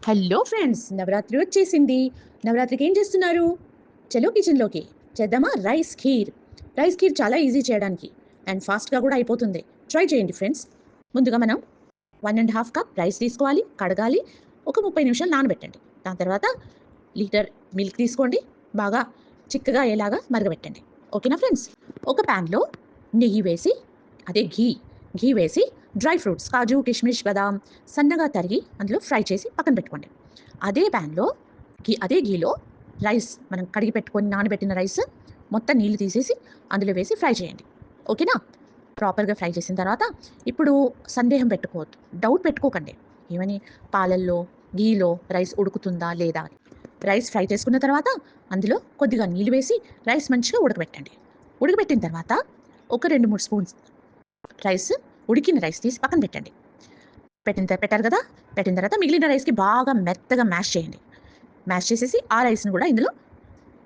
Hello friends, Navratri వచ్చేసింది. నవరాత్రికి ఏం చేస్తున్నారు? చలో కిచెన్లోకి చేద్దామా? రైస్ ఖీర్ చాలా ఈజీ చేయడానికి అండ్ ఫాస్ట్గా కూడా అయిపోతుంది. ట్రై చేయండి ఫ్రెండ్స్. ముందుగా మనం 1.5 కప్ రైస్ తీసుకోవాలి, కడగాలి, ఒక 30 నిమిషాలు నానబెట్టండి. దాని తర్వాత లీటర్ మిల్క్ తీసుకోండి, బాగా చిక్కగా అయ్యేలాగా మరగబెట్టండి. ఓకేనా ఫ్రెండ్స్? ఒక ప్యాన్లో నెయ్యి వేసి, అదే ఘీ వేసి డ్రై ఫ్రూట్స్ కాజు, కిష్మిష్, బదాం సన్నగా తరిగి అందులో ఫ్రై చేసి పక్కన పెట్టుకోండి. అదే ప్యాన్లో అదే ఘీలో రైస్, మనం కడిగి పెట్టుకొని నానబెట్టిన రైస్ మొత్తం నీళ్లు తీసేసి అందులో వేసి ఫ్రై చేయండి. ఓకేనా? ప్రాపర్గా ఫ్రై చేసిన తర్వాత ఇప్పుడు సందేహం పెట్టుకోవద్దు, డౌట్ పెట్టుకోకండి. ఏమని? పాలల్లో ఘీలో రైస్ ఉడుకుతుందా లేదా అని. రైస్ ఫ్రై చేసుకున్న తర్వాత అందులో కొద్దిగా నీళ్ళు వేసి రైస్ మంచిగా ఉడకబెట్టండి. ఉడకబెట్టిన తర్వాత ఒక 2-3 స్పూన్స్ రైస్, ఉడికిన రైస్ తీసి పక్కన పెట్టండి. పెట్టారు కదా, పెట్టిన తర్వాత మిగిలిన రైస్కి బాగా మెత్తగా మ్యాష్ చేయండి. మ్యాష్ చేసేసి ఆ రైస్ని కూడా ఇందులో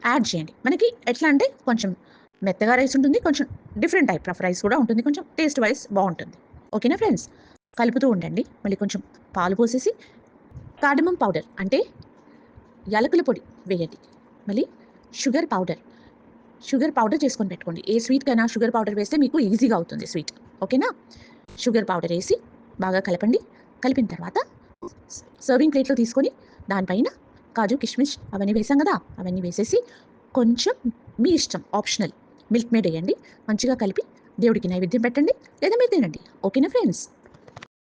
యాడ్ చేయండి. మనకి ఎట్లా అంటే కొంచెం మెత్తగా రైస్ ఉంటుంది, కొంచెం డిఫరెంట్ టైప్ ఆఫ్ రైస్ కూడా ఉంటుంది, కొంచెం టేస్ట్ వైజ్ బాగుంటుంది. ఓకేనా ఫ్రెండ్స్? కలుపుతూ ఉండండి. మళ్ళీ కొంచెం పాలు పోసేసి కార్డమం పౌడర్ అంటే యాలకుల పొడి వేయండి. మళ్ళీ షుగర్ పౌడర్ చేసుకొని పెట్టుకోండి. ఏ స్వీట్కైనా షుగర్ పౌడర్ వేస్తే మీకు ఈజీగా అవుతుంది స్వీట్. ఓకేనా? షుగర్ పౌడర్ వేసి బాగా కలపండి. కలిపిన తర్వాత సర్వింగ్ ప్లేట్లో తీసుకొని దానిపైన కాజు, కిష్మిష్ అవన్నీ వేసాం కదా, అవన్నీ వేసేసి కొంచెం మీ ఇష్టం, ఆప్షనల్, మిల్క్ మేడ్ వేయండి. మంచిగా కలిపి దేవుడికి నైవేద్యం పెట్టండి, లేదా మీరు తినండి. ఓకేనా ఫ్రెండ్స్?